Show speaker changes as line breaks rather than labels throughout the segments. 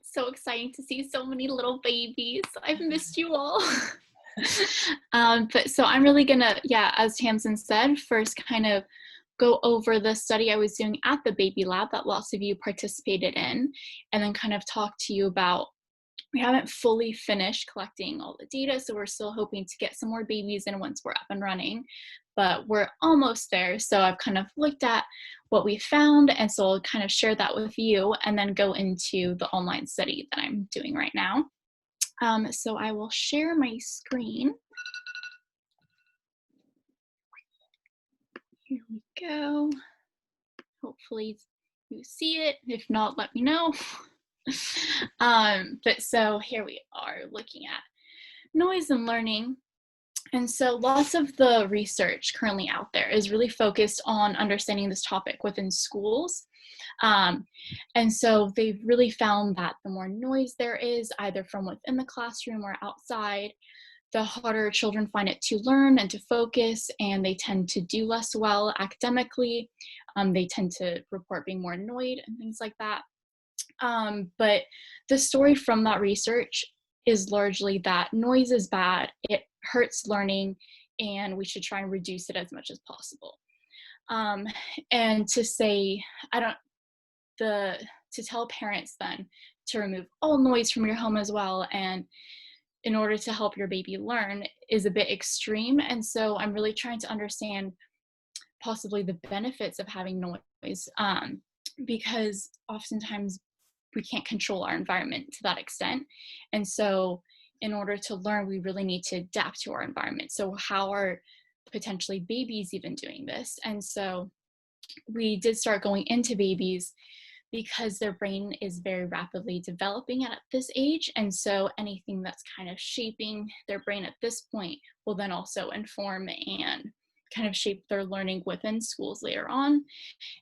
So exciting to see so many little babies. I've missed you all. But so I'm really gonna, yeah, as Tamsin said, first kind of go over the study I was doing at the Babylab that lots of you participated in, and then kind of talk to you about, we haven't fully finished collecting all the data, so we're still hoping to get some more babies in once we're up and running, but we're almost there. So I've kind of looked at what we found, and so I'll kind of share that with you and then go into the online study that I'm doing right now. So I will share my screen. Here we go. Hopefully you see it. If not, let me know. But so here we are looking at noise and learning. And so lots of the research currently out there is really focused on understanding this topic within schools. And so they've really found that the more noise there is, either from within the classroom or outside, the harder children find it to learn and to focus, and they tend to do less well academically. They tend to report being more annoyed and things like that. But the story from that research is largely that noise is bad, it hurts learning, and we should try and reduce it as much as possible. And to say, to tell parents then to remove all noise from your home as well, and in order to help your baby learn, is a bit extreme. And so I'm really trying to understand possibly the benefits of having noise, because oftentimes we can't control our environment to that extent. And so in order to learn, we really need to adapt to our environment. So how are potentially babies even doing this? And so we did start going into babies because their brain is very rapidly developing at this age. And so anything that's kind of shaping their brain at this point will then also inform and kind of shape their learning within schools later on.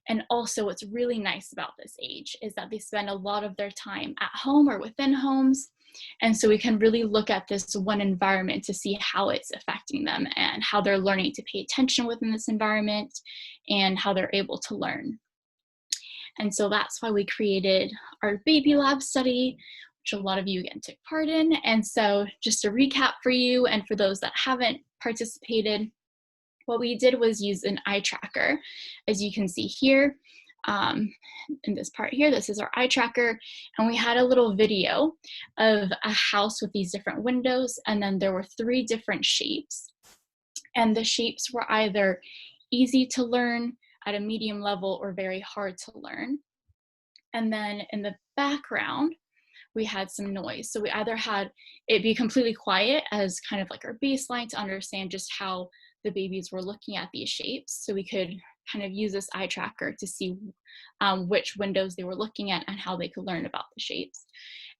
And also what's really nice about this age is that they spend a lot of their time at home or within homes. And so we can really look at this one environment to see how it's affecting them and how they're learning to pay attention within this environment and how they're able to learn. And so that's why we created our Babylab study, which a lot of you again took part in. And so just to recap for you and for those that haven't participated, what we did was use an eye tracker. As you can see here, in this part here, this is our eye tracker, and we had a little video of a house with these different windows, and then there were 3 different shapes. And the shapes were either easy to learn, at a medium level, or very hard to learn. And then in the background, we had some noise. So we either had it be completely quiet as kind of like our baseline to understand just how the babies were looking at these shapes. So we could kind of use this eye tracker to see which windows they were looking at and how they could learn about the shapes.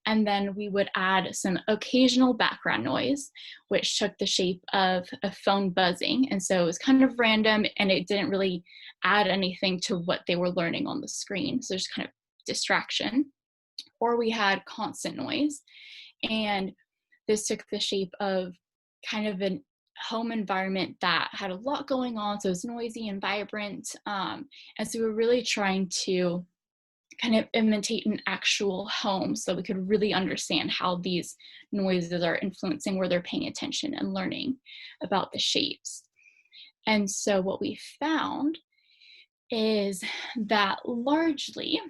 And then we would add some occasional background noise, which took the shape of a phone buzzing. And so it was kind of random, and it didn't really add anything to what they were learning on the screen. So just kind of distraction. Or we had constant noise, and this took the shape of kind of a home environment that had a lot going on, so it was noisy and vibrant. And so we were really trying to kind of imitate an actual home so we could really understand how these noises are influencing where they're paying attention and learning about the shapes. And so what we found is that largely,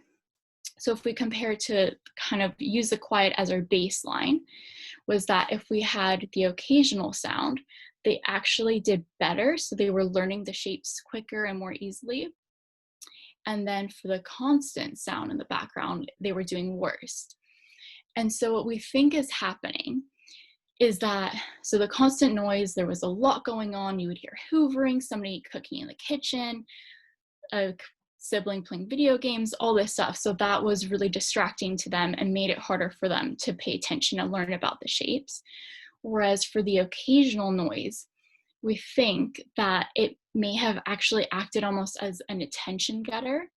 so if we compare to kind of use the quiet as our baseline, was that if we had the occasional sound, they actually did better. So they were learning the shapes quicker and more easily. And then for the constant sound in the background, they were doing worse. And so what we think is happening is that, so the constant noise, there was a lot going on. You would hear hoovering, somebody cooking in the kitchen, a sibling playing video games, all this stuff. So that was really distracting to them and made it harder for them to pay attention and learn about the shapes. Whereas for the occasional noise, we think that it may have actually acted almost as an attention getter.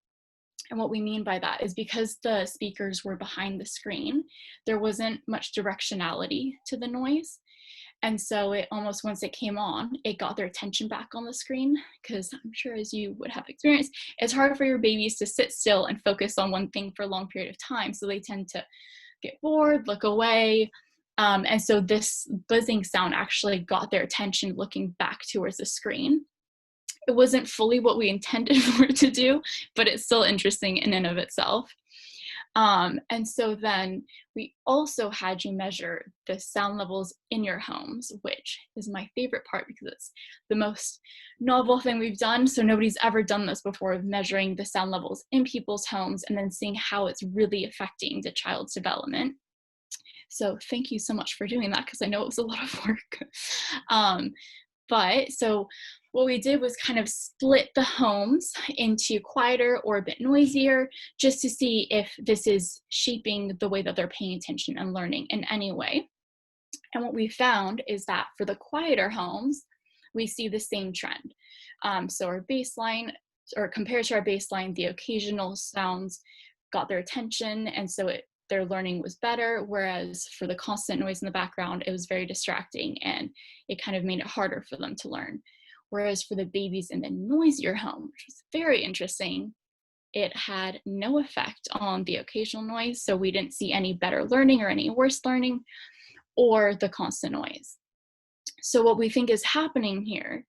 And what we mean by that is because the speakers were behind the screen, there wasn't much directionality to the noise. And so it almost, once it came on, it got their attention back on the screen, because I'm sure, as you would have experienced, it's hard for your babies to sit still and focus on one thing for a long period of time. So they tend to get bored, look away. And so this buzzing sound actually got their attention looking back towards the screen. It wasn't fully what we intended for it to do, but it's still interesting in and of itself. And so then we also had you measure the sound levels in your homes, which is my favorite part because it's the most novel thing we've done. So nobody's ever done this before, of measuring the sound levels in people's homes and then seeing how it's really affecting the child's development. So thank you so much for doing that, because I know it was a lot of work. But so what we did was kind of split the homes into quieter or a bit noisier, just to see if this is shaping the way that they're paying attention and learning in any way. And what we found is that for the quieter homes, we see the same trend. So our baseline, or compared to our baseline, the occasional sounds got their attention, and so their learning was better, whereas for the constant noise in the background, it was very distracting and it kind of made it harder for them to learn. Whereas for the babies in the noisier home, which was very interesting, it had no effect on the occasional noise. So we didn't see any better learning or any worse learning, or the constant noise. So what we think is happening here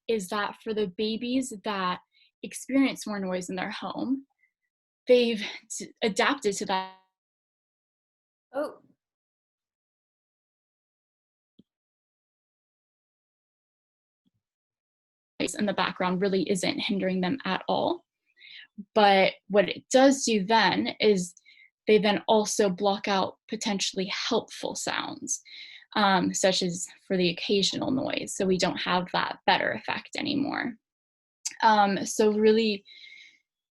is that for the babies that experience more noise in their home, they've adapted to that.
Oh,
In the background really isn't hindering them at all. But what it does do then is they then also block out potentially helpful sounds, such as for the occasional noise. So we don't have that better effect anymore. So really,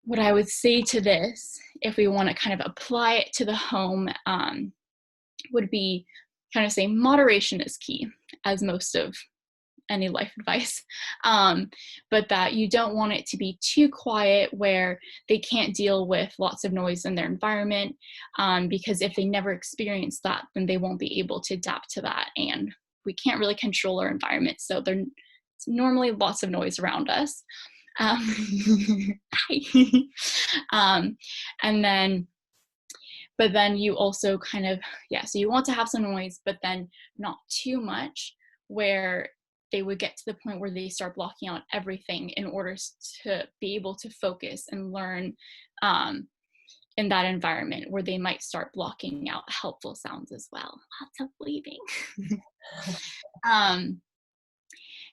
what I would say to this, if we want to kind of apply it to the home, would be kind of say moderation is key, as most of any life advice, but that you don't want it to be too quiet where they can't deal with lots of noise in their environment, because if they never experience that, then they won't be able to adapt to that, and we can't really control our environment, so there's normally lots of noise around us. um, and then but then you also kind of, yeah, so you want to have some noise, but then not too much, where they would get to the point where they start blocking out everything in order to be able to focus and learn, in that environment, where they might start blocking out helpful sounds as well. Lots of bleeding. um,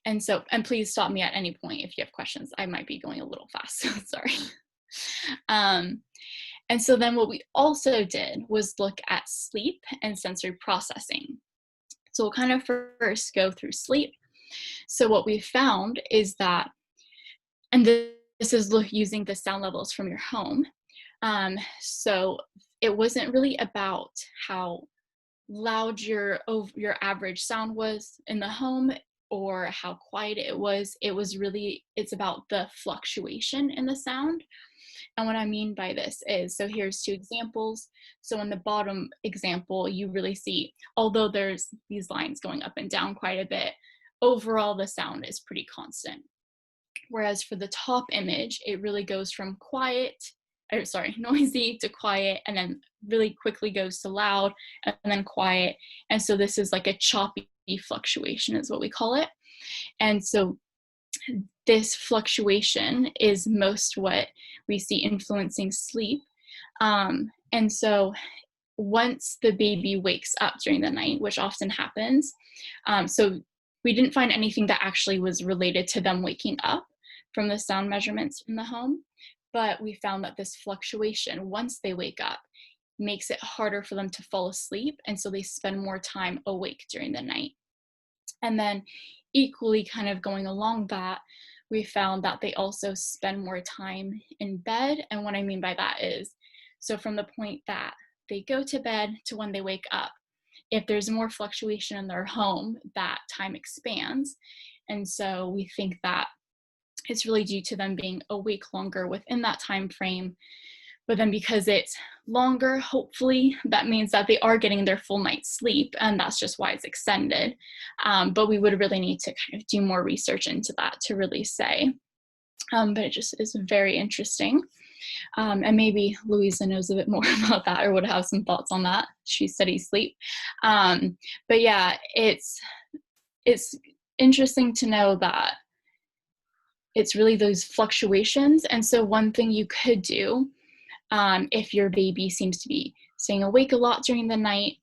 and please stop me at any point if you have questions. I might be going a little fast, so sorry. And so then what we also did was look at sleep and sensory processing. So we'll kind of first go through sleep. So what we found is that, and this is using the sound levels from your home. So it wasn't really about how loud your average sound was in the home or how quiet it was. It's about the fluctuation in the sound. And what I mean by this is, so here's two examples. So in the bottom example, you really see, although there's these lines going up and down quite a bit, overall the sound is pretty constant. Whereas for the top image, it really goes from noisy to quiet, and then really quickly goes to loud and then quiet. And so this is like a choppy fluctuation is what we call it. And so this fluctuation is most what we see influencing sleep. And so once the baby wakes up during the night, which often happens, so we didn't find anything that actually was related to them waking up from the sound measurements in the home, but we found that this fluctuation, once they wake up, makes it harder for them to fall asleep, and so they spend more time awake during the night. And then equally kind of going along that, we found that they also spend more time in bed. And what I mean by that is, so from the point that they go to bed to when they wake up, if there's more fluctuation in their home, that time expands. And so we think that it's really due to them being awake longer within that time frame. But then because it's longer, hopefully that means that they are getting their full night's sleep, and that's just why it's extended. But we would really need to kind of do more research into that to really say. But it just is very interesting. And maybe Louisa knows a bit more about that or would have some thoughts on that. She studies sleep. But yeah, it's interesting to know that it's really those fluctuations. And so one thing you could do, if your baby seems to be staying awake a lot during the night,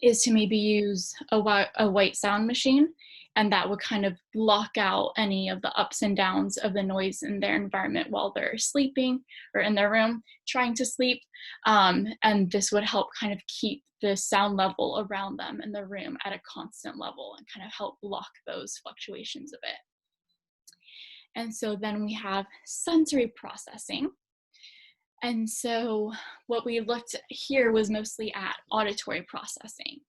is to maybe use a white sound machine, and that would kind of block out any of the ups and downs of the noise in their environment while they're sleeping or in their room trying to sleep. And this would help kind of keep the sound level around them in the room at a constant level and kind of help block those fluctuations a bit. And so then we have sensory processing. And so what we looked at here was mostly at auditory processing.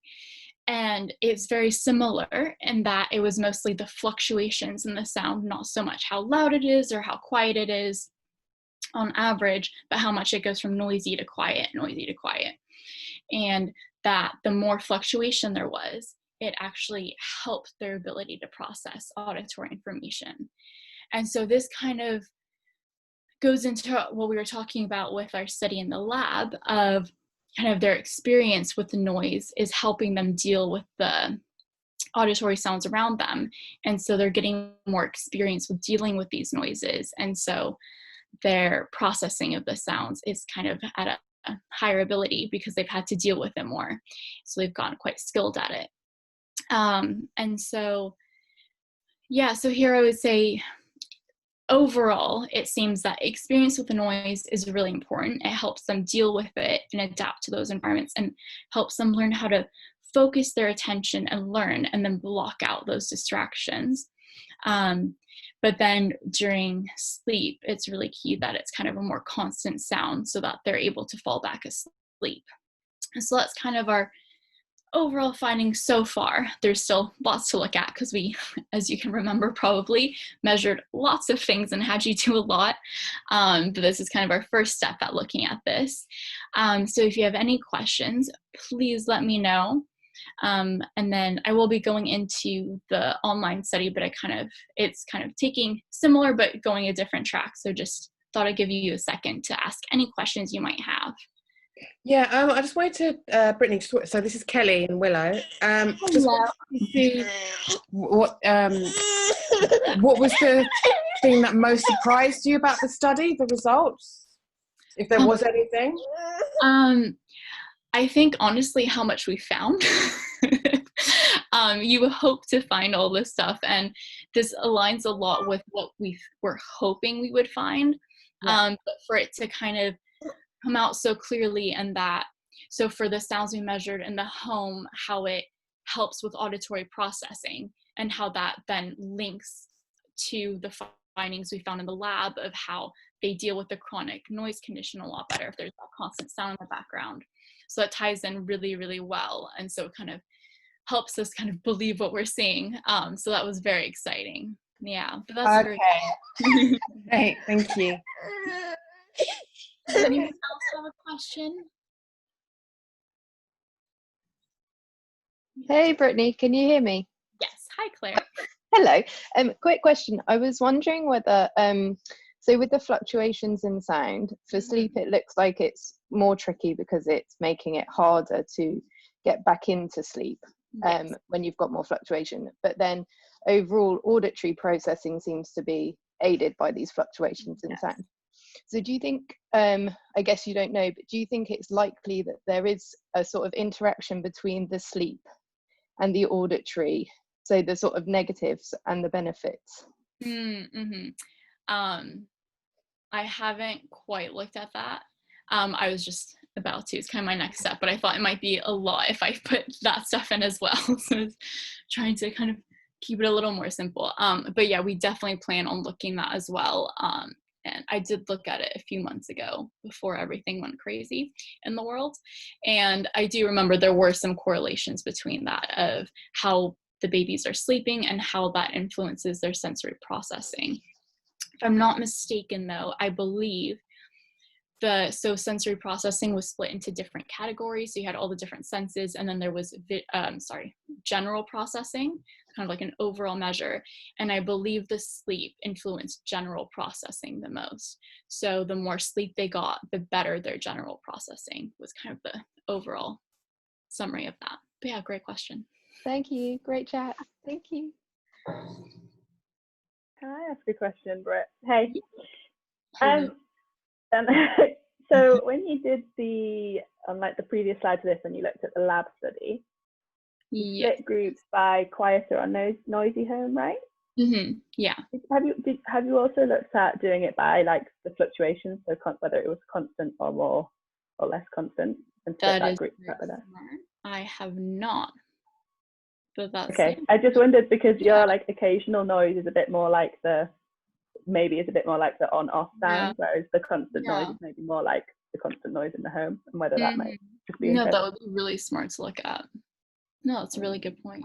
And it's very similar in that it was mostly the fluctuations in the sound, not so much how loud it is or how quiet it is on average, but how much it goes from noisy to quiet, noisy to quiet. And that the more fluctuation there was, it actually helped their ability to process auditory information. And so this kind of goes into what we were talking about with our study in the lab of kind of their experience with the noise is helping them deal with the auditory sounds around them. And so they're getting more experience with dealing with these noises. And so their processing of the sounds is kind of at a higher ability because they've had to deal with it more. So they've gotten quite skilled at it. And so, yeah, so here I would say, overall, it seems that experience with the noise is really important. It helps them deal with it and adapt to those environments and helps them learn how to focus their attention and learn and then block out those distractions. But then during sleep, it's really key that it's kind of a more constant sound so that they're able to fall back asleep. And so that's kind of our overall findings so far. There's still lots to look at because we, as you can remember, probably measured lots of things and had you do a lot. But this is kind of our first step at looking at this. So if you have any questions, please let me know. And then I will be going into the online study, but it's kind of taking similar but going a different track. So just thought I'd give you a second to ask any questions you might have.
Yeah, I just wanted to, Brittney, so this is Kelly and Willow. Just wanted to see what was the thing that most surprised you about the study, the results, if there was anything?
I think honestly how much we found. You hope to find all this stuff, and this aligns a lot with what we were hoping we would find. But for it to kind of come out so clearly, and that, so for the sounds we measured in the home, how it helps with auditory processing and how that then links to the findings we found in the lab of how they deal with the chronic noise condition a lot better if there's that constant sound in the background. So it ties in really, really well. And so it kind of helps us kind of believe what we're seeing. So that was very exciting. Yeah, but that's
okay. Great, thank you.
Does anyone else have a question?
Hey, Brittney, can you hear me?
Yes. Hi, Claire.
Hello. Quick question. I was wondering whether, so with the fluctuations in sound, for sleep, it looks like it's more tricky because it's making it harder to get back into sleep when you've got more fluctuation. But then overall auditory processing seems to be aided by these fluctuations in sound. So do you think, I guess you don't know, but do you think it's likely that there is a sort of interaction between the sleep and the auditory, so the sort of negatives and the benefits?
I haven't quite looked at that. I was just about to, it's kind of my next step, but I thought it might be a lot if I put that stuff in as well. So I was trying to kind of keep it a little more simple. But yeah, we definitely plan on looking that as well. And I did look at it a few months ago before everything went crazy in the world. And I do remember there were some correlations between that of how the babies are sleeping and how that influences their sensory processing. If I'm not mistaken though, I believe so sensory processing was split into different categories. So you had all the different senses, and then there was general processing, kind of like an overall measure. And I believe the sleep influenced general processing the most. So the more sleep they got, the better their general processing was, kind of the overall summary of that. But yeah, great question.
Thank you. Great chat. Thank you.
Can I ask a question, Britt? Hey.
Hello.
So when you did on like the previous slide to this, when you looked at the lab study, you split groups by quieter or noisy home, right?
Yeah.
Have you also looked at doing it by like the fluctuations, so whether it was constant or more or less constant, and split that group by that?
I have not. But that's
okay. I just wondered, because your like occasional noise is a bit more like the on-off sound, whereas the constant noise is maybe more like the constant noise in the home, and whether that might just be interesting.
That would be really smart to look at. No, that's a really good point.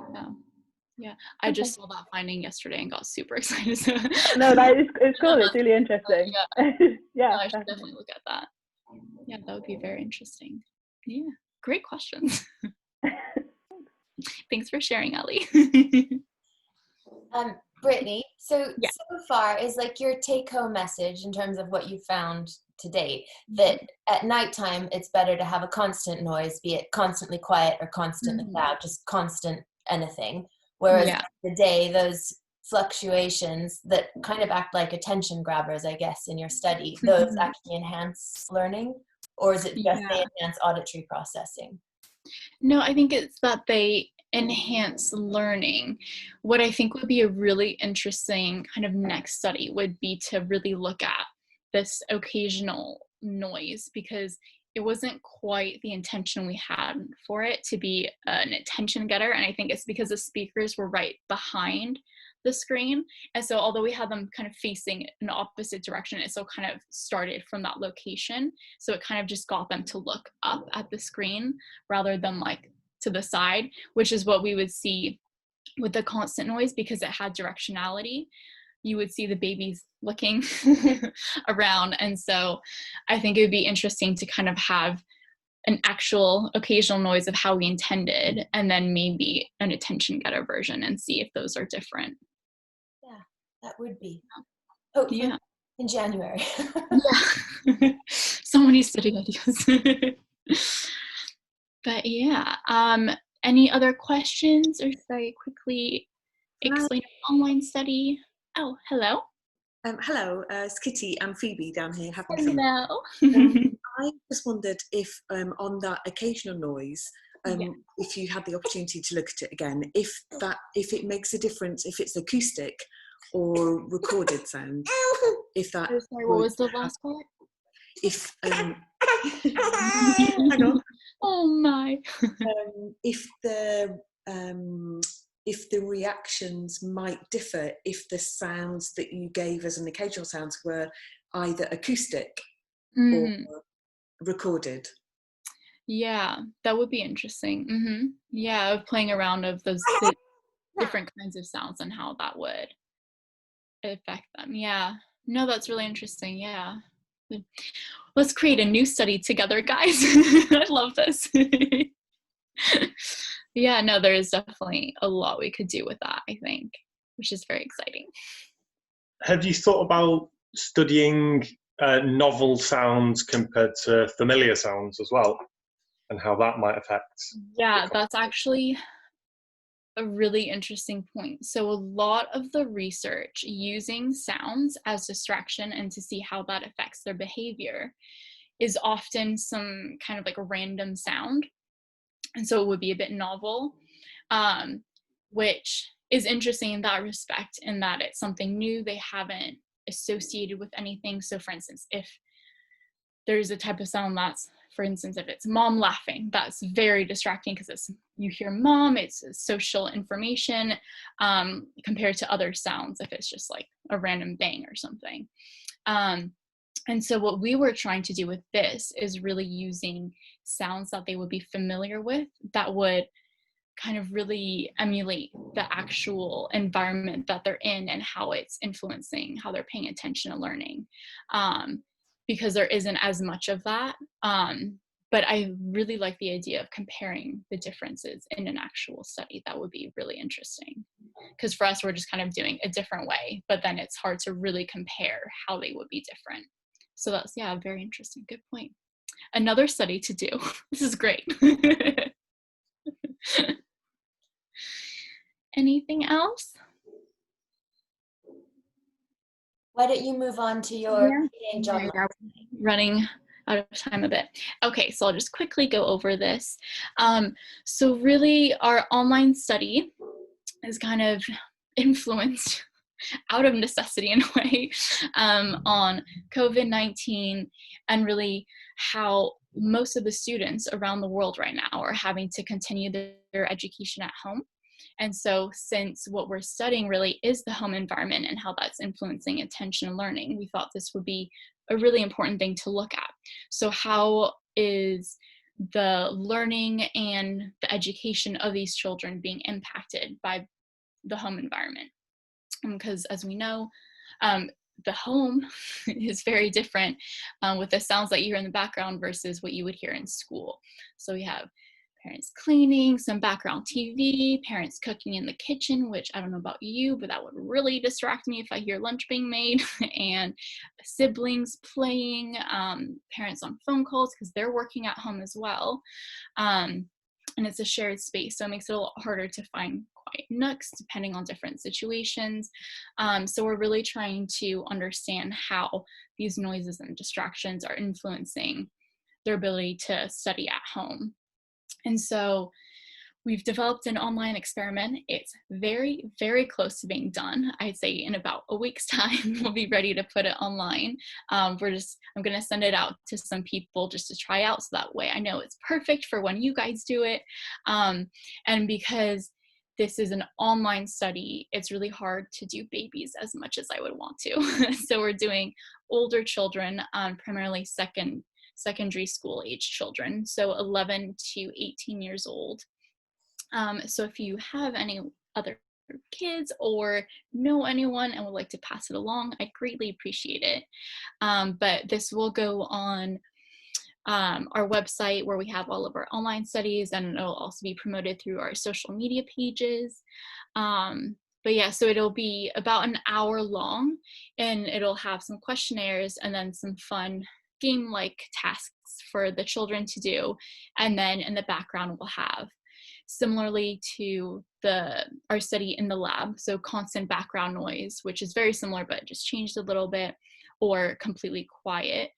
Yeah. I just saw that finding yesterday and got super excited.
No, it's cool. It's really interesting. Yeah,
I should definitely look at that. Yeah, that would be very interesting. Yeah, great questions. Thanks for sharing, Ellie.
Brittney, so far is like your take-home message in terms of what you found to date, that at nighttime it's better to have a constant noise, be it constantly quiet or constantly loud, just constant anything, whereas the day, those fluctuations that kind of act like attention grabbers, I guess, in your study, those actually enhance learning, or is it just they enhance auditory processing?
No, I think it's that they enhance learning. What I think would be a really interesting kind of next study would be to really look at this occasional noise, because it wasn't quite the intention we had for it to be an attention getter. And I think it's because the speakers were right behind the screen. And so although we had them kind of facing an opposite direction, it still kind of started from that location. So it kind of just got them to look up at the screen rather than like to the side, which is what we would see with the constant noise, because it had directionality. You would see the babies looking around. And so I think it would be interesting to kind of have an actual occasional noise of how we intended, and then maybe an attention getter version, and see if those are different.
Yeah, that would be. Hopefully in January.
So many study ideas. But yeah, any other questions, or should I quickly explain an online study? Oh, hello.
Hello, it's Kitty and Phoebe down here.
Hello.
I just wondered if on that occasional noise, if you had the opportunity to look at it again, if it makes a difference, if it's acoustic or recorded sound, if that.
Oh, sorry, what was the last part?
If hang
on. Oh my.
If the reactions might differ, if the sounds that you gave as an occasional sounds were either acoustic or recorded.
Yeah, that would be interesting. Yeah, playing around of those different kinds of sounds and how that would affect them. Yeah, no, that's really interesting. Yeah. Let's create a new study together, guys. I love this. Yeah, no, there is definitely a lot we could do with that, I think, which is very exciting.
Have you thought about studying novel sounds compared to familiar sounds as well, and how that might affect?
Yeah, that's actually a really interesting point. So a lot of the research using sounds as distraction and to see how that affects their behavior is often some kind of like a random sound. And so it would be a bit novel, which is interesting in that respect, in that it's something new they haven't associated with anything. So for instance, if there's a type of sound that's, for instance, if it's mom laughing, that's very distracting because you hear mom, it's social information, compared to other sounds if it's just like a random bang or something. And so what we were trying to do with this is really using sounds that they would be familiar with, that would kind of really emulate the actual environment that they're in and how it's influencing how they're paying attention and learning. because there isn't as much of that. But I really like the idea of comparing the differences in an actual study. That would be really interesting. Because for us, we're just kind of doing a different way, but then it's hard to really compare how they would be different. So that's, yeah, very interesting. Good point. Another study to do. This is great. Anything else?
Why don't you move on to your job?
Running out of time a bit. Okay, so I'll just quickly go over this. So really our online study is kind of influenced out of necessity in a way on COVID-19, and really how most of the students around the world right now are having to continue their education at home. And so since what we're studying really is the home environment and how that's influencing attention and learning, we thought this would be a really important thing to look at. So how is the learning and the education of these children being impacted by the home environment? Because as we know, the home is very different with the sounds that you hear in the background versus what you would hear in school. So we have parents cleaning, some background TV, parents cooking in the kitchen, which I don't know about you, but that would really distract me if I hear lunch being made, and siblings playing, parents on phone calls because they're working at home as well. And it's a shared space, so it makes it a lot harder to find quiet nooks depending on different situations. So we're really trying to understand how these noises and distractions are influencing their ability to study at home. And so we've developed an online experiment. It's very, very close to being done. I'd say in about a week's time, we'll be ready to put it online. I'm going to send it out to some people just to try out, so that way I know it's perfect for when you guys do it. And because this is an online study, it's really hard to do babies as much as I would want to. So we're doing older children, primarily secondary school age children, so 11 to 18 years old. So if you have any other kids or know anyone and would like to pass it along, I'd greatly appreciate it. But this will go on our website where we have all of our online studies, and it'll also be promoted through our social media pages. But yeah, so it'll be about an hour long, and it'll have some questionnaires and then some fun game-like tasks for the children to do. And then in the background, we'll have, similarly to our study in the lab, so constant background noise, which is very similar but just changed a little bit, or completely quiet.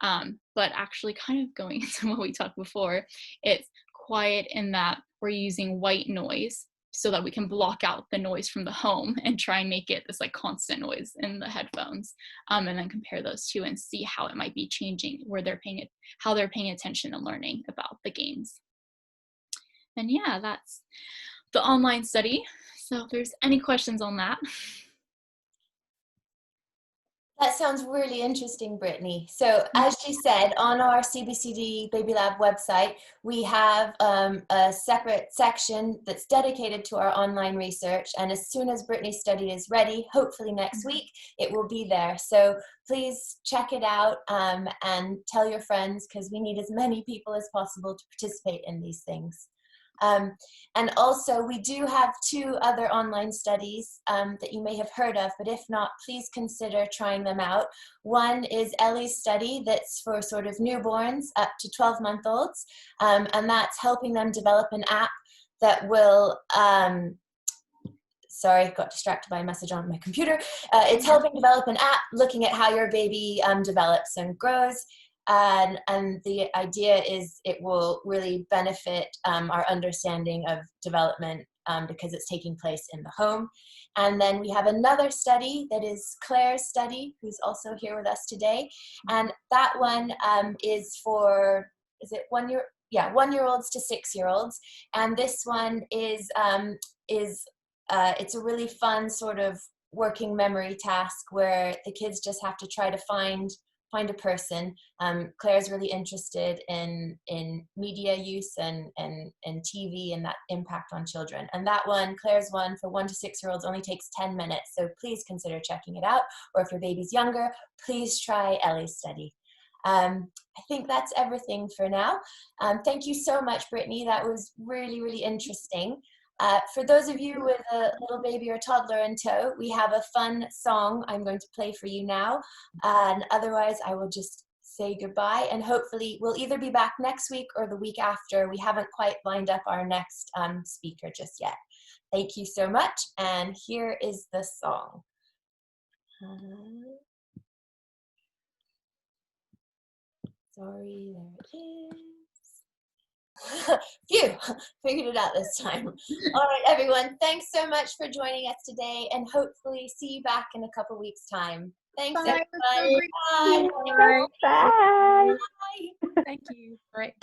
But actually kind of going into what we talked before, it's quiet in that we're using white noise so that we can block out the noise from the home and try and make it this like constant noise in the headphones, and then compare those two and see how it might be changing how they're paying attention and learning about the games. And yeah, that's the online study. So if there's any questions on that.
That sounds really interesting, Brittney. So as she said, on our CBCD Babylab website, we have a separate section that's dedicated to our online research. And as soon as Brittney's study is ready, hopefully next week, it will be there. So please check it out and tell your friends, because we need as many people as possible to participate in these things. And also, we do have 2 other online studies that you may have heard of, but if not, please consider trying them out. One is Ellie's study that's for sort of newborns up to 12-month-olds, and that's helping them develop an app that will, sorry, got distracted by a message on my computer. It's helping develop an app looking at how your baby develops and grows. And the idea is it will really benefit our understanding of development because it's taking place in the home. And then we have another study that is Chere's study, who's also here with us today. And that one is for, is it 1 year? Yeah, 1-year-olds to 6-year-olds. And this one is it's a really fun sort of working memory task where the kids just have to try to find a person. Chere's really interested in media use and TV and that impact on children. And that one, Chere's one for 1 to 6-year-olds, only takes 10 minutes. So please consider checking it out. Or if your baby's younger, please try Ellie's study. I think that's everything for now. Thank you so much, Brittney. That was really, really interesting. For those of you with a little baby or toddler in tow, we have a fun song I'm going to play for you now. And otherwise, I will just say goodbye. And hopefully, we'll either be back next week or the week after. We haven't quite lined up our next speaker just yet. Thank you so much. And here is the song. Sorry, there it is. Phew, figured it out this time. All right, everyone, thanks so much for joining us today, and hopefully see you back in a couple weeks' time. Thanks,
Bye.
everybody. Bye.
Bye.
Bye.
Thank you. All right.